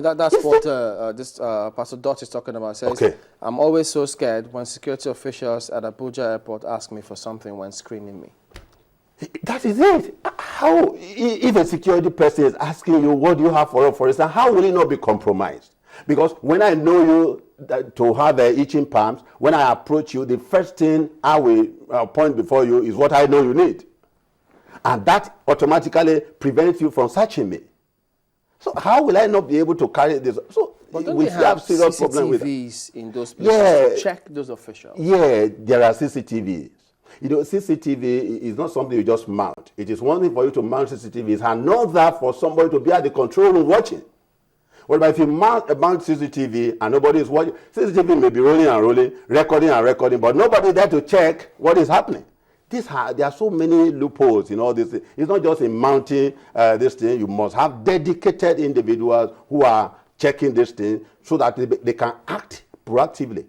That's what this Pastor Dot is talking about. Says, Okay. I'm always so scared when security officials at Abuja airport ask me for something when screening me. That is it. How, if a security person is asking you, what do you have for instance, how will it not be compromised? Because when I know you to have itching palms, when I approach you, the first thing I will point before you is what I know you need. And that automatically prevents you from searching me. So how will I not be able to carry this? So But don't we they still have problem with CCTVs in those places Yeah. to check those officials? Yeah, there are CCTVs. You know, CCTV is not something you just mount. It is one thing for you to mount CCTVs and another for somebody to be at the control room watching. Well, but if you mount CCTV and nobody is watching, CCTV may be rolling and rolling, recording and recording, but nobody there to check what is happening. There are so many loopholes in all this. It's not just in mounting this thing. You must have dedicated individuals who are checking this thing so that they can act proactively.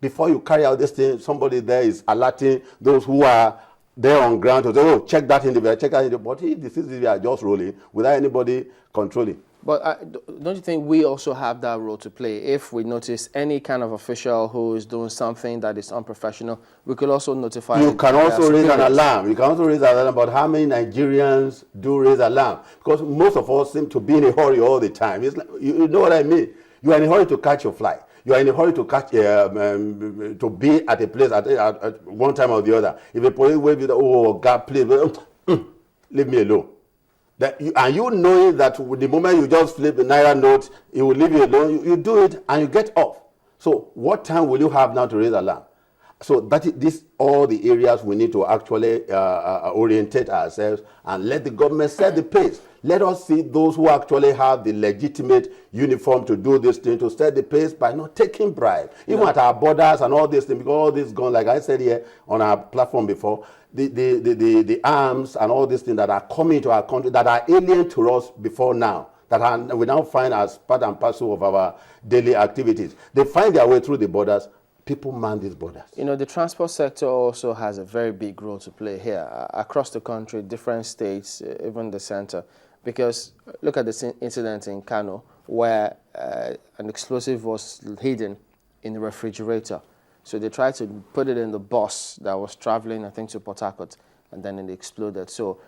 Before you carry out this thing, somebody there is alerting those who are there on ground to say, oh, check that individual, check that individual. But if the CCTV are just rolling without anybody controlling. But don't you think we also have that role to play? If we notice any kind of official who is doing something that is unprofessional, we could also notify. You can also raise an alarm. You can also raise an alarm about how many Nigerians do raise alarm. Because most of us seem to be in a hurry all the time. It's like, you know what I mean? You are in a hurry to catch your flight. You are in a hurry to catch, to be at a place at one time or the other. If a police wave you, oh God, please, leave me alone. And you knowing that the moment you just flip the Naira note, it will leave you alone, you do it and you get off. So what time will you have now to raise alarm? So this all the areas we need to actually orientate ourselves and let the government set the pace. Let us see those who actually have the legitimate uniform to do this thing, to set the pace by not taking bribe. Even at our borders and all this thing, because all this gone, like I said here on our platform before, the arms and all these things that are coming to our country that are alien to us before now, that we now find as part and parcel of our daily activities. They find their way through the borders. People man these borders. You know, the transport sector also has a very big role to play here across the country, different states, even the center. Because look at this incident in Kano where an explosive was hidden in the refrigerator. So they tried to put it in the bus that was traveling, I think, to Port Harcourt, and then it exploded. So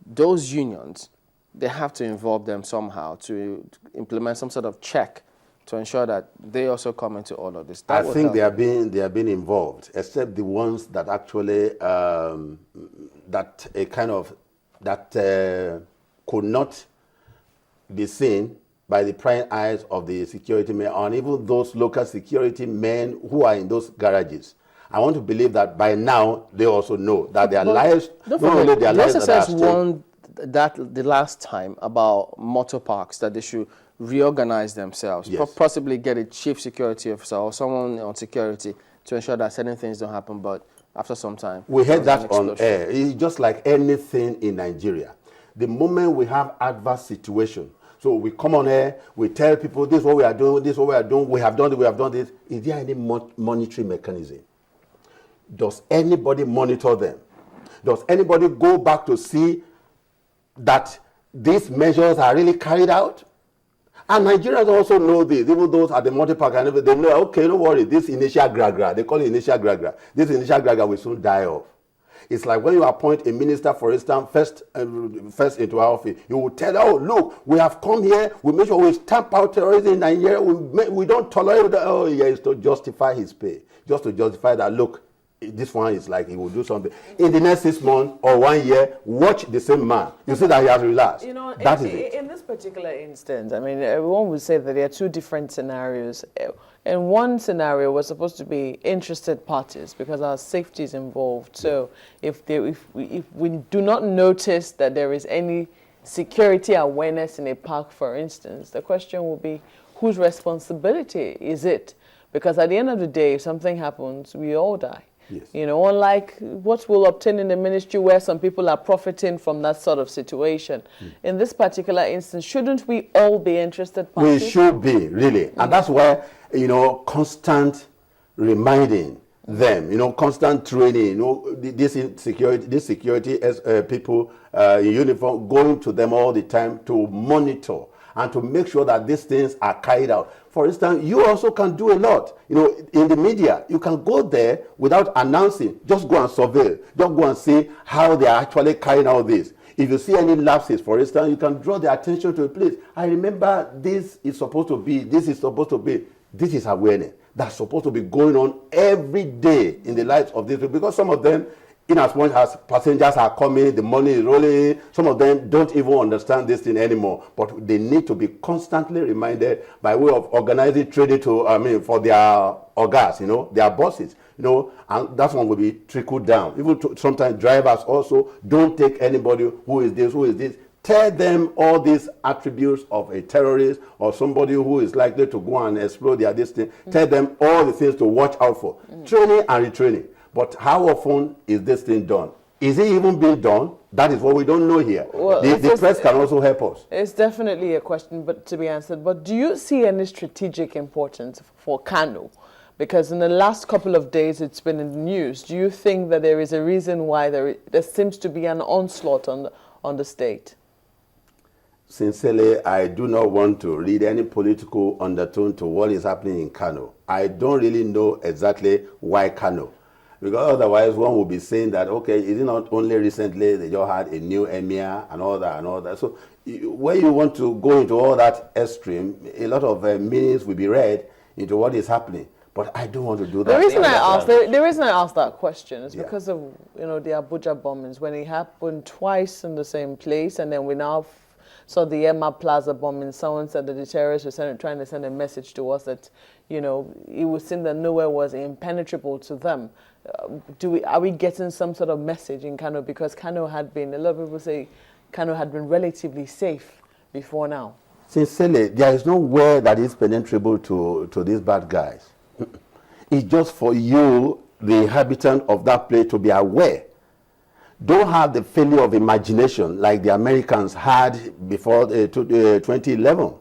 those unions, they have to involve them somehow to implement some sort of check to ensure that they also come into all of this. I think they are being involved, except the ones that actually could not be seen by the prying eyes of the security men and even those local security men who are in those garages. I want to believe that by now they also know that their lives, not only their lives that are at stake. Warned that the last time about motor parks that they should reorganize themselves, yes. Possibly get a chief security officer or someone on security to ensure that certain things don't happen. But after some time, we heard that on air. It's just like anything in Nigeria. The moment we have adverse situation, so we come on air, we tell people this is what we are doing, this is what we are doing, we have done this. Is there any monitoring mechanism? Does anybody monitor them? Does anybody go back to see that these measures are really carried out? And Nigerians also know this, even those at the multi-park, and they know, okay, don't worry, this initial gragra, they call it initial gragra, this initial gragra will soon die off. It's like when you appoint a minister, for instance, first into our office, you will tell, oh, look, we have come here, we make sure we stamp out terrorism in Nigeria, we don't tolerate that. Oh, yeah, it's to justify his pay, just to justify that, look, this one is like he will do something. In the next 6 months or 1 year, watch the same man. You see that he has relaxed. You know, that is it. In this particular instance, I mean, everyone would say that there are two different scenarios. In one scenario, we're supposed to be interested parties because our safety is involved. So if we do not notice that there is any security awareness in a park, for instance, the question will be, whose responsibility is it? Because at the end of the day, if something happens, we all die. Yes. You know, unlike what we'll obtain in the ministry where some people are profiting from that sort of situation. In this particular instance, shouldn't we all be interested parties? We should be, really. And that's why, you know, constant reminding them, you know, constant training, you know, this security as people in uniform, going to them all the time to monitor and to make sure that these things are carried out. For instance, you also can do a lot. You know, in the media, you can go there without announcing. Just go and survey. Just go and see how they are actually carrying out this. If you see any lapses, for instance, you can draw their attention to a place. I remember this is supposed to be, this is supposed to be. This is awareness that's supposed to be going on every day in the lives of these people, because some of them, in as much as passengers are coming, the money is rolling, some of them don't even understand this thing anymore. But they need to be constantly reminded by way of organizing training for their orgas, you know, their bosses, you know, and that one will be trickled down. Even sometimes drivers also don't take anybody who is this. Tell them all these attributes of a terrorist or somebody who is likely to go and explode their destiny. Tell them all the things to watch out for. Training and retraining. But how often is this thing done? Is it even being done? That is what we don't know here. Well, the press can also help us. It's definitely a question to be answered. But do you see any strategic importance for Kano? Because in the last couple of days it's been in the news. Do you think that there is a reason why there seems to be an onslaught on the state? Sincerely, I do not want to read any political undertone to what is happening in Kano. I don't really know exactly why Kano. Because otherwise one would be saying that, okay, is it not only recently they just had a new emir and all that. So when you want to go into all that extreme, a lot of meanings will be read into what is happening. But I don't want to do that. The reason I asked that question is because of, you know, the Abuja bombings, when it happened twice in the same place, and then we now saw the Emma Plaza bombing. Someone said that the terrorists were trying to send a message to us that, you know, it would seem that nowhere was impenetrable to them. Are we getting some sort of message in Kano? Because Kano had been, a lot of people say Kano had been relatively safe before now. Sincerely, there is nowhere that is penetrable to these bad guys. It's just for you, the inhabitant of that place, to be aware. Don't have the failure of imagination like the Americans had before 2011.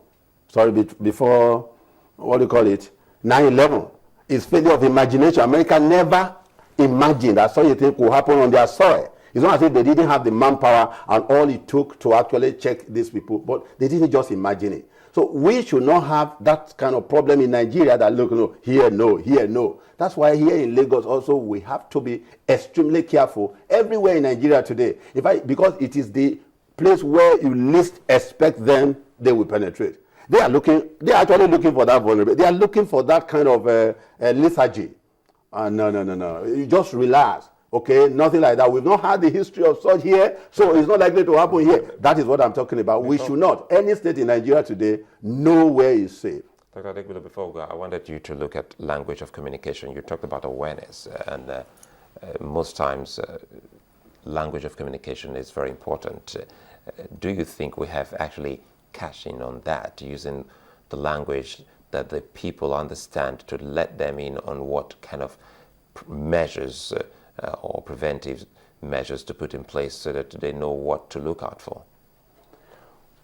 Sorry, before, what do you call it, 9/11. It's failure of imagination. America never imagined that such a thing could happen on their soil. It's not as if they didn't have the manpower and all it took to actually check these people, but they didn't just imagine it. So we should not have that kind of problem in Nigeria that, look, no, here, no, here, no. That's why here in Lagos also we have to be extremely careful everywhere in Nigeria today. Because it is the place where you least expect them, they will penetrate. They are actually looking for that vulnerability. They are looking for that kind of lethargy. No. You just relax. Okay, nothing like that. We've not had the history of such here, so it's not likely to happen here. That is what I'm talking about. We should not. Any state in Nigeria today, nowhere is safe. Dr. Adegbile, before we go, I wanted you to look at language of communication. You talked about awareness, and most times language of communication is very important. Do you think we have actually cashed in on that, using the language that the people understand to let them in on what kind of measures or preventive measures to put in place so that they know what to look out for?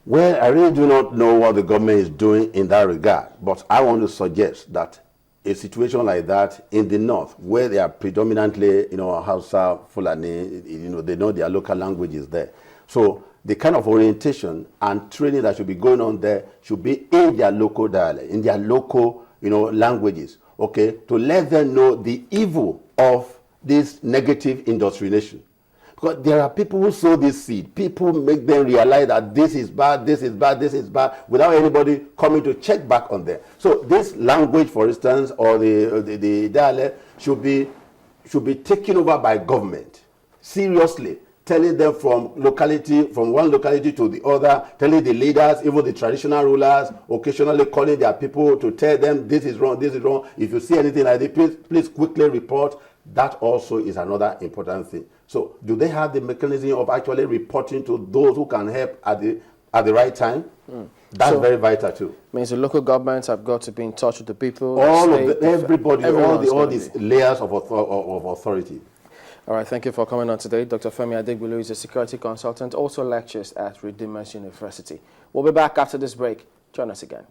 Well, I really do not know what the government is doing in that regard, but I want to suggest that a situation like that in the north, where they are predominantly, Hausa, Fulani, they know their local languages there. So the kind of orientation and training that should be going on there should be in their local dialect, in their local, languages, okay, to let them know the evil of this negative indoctrination. Because there are people who sow this seed. People make them realize that this is bad, this is bad, this is bad, without anybody coming to check back on them. So this language, for instance, or the dialect should be taken over by government. Seriously, telling them from one locality to the other, telling the leaders, even the traditional rulers, occasionally calling their people to tell them this is wrong, this is wrong. If you see anything like this, please quickly report. That also is another important thing. So do they have the mechanism of actually reporting to those who can help at the right time? That's very vital too. Means the local governments have got to be in touch with the people. Everybody, all these layers of authority. All right, thank you for coming on today. Dr. Femi Adegbile is a security consultant, also lectures at Redeemers University. We'll be back after this break. Join us again.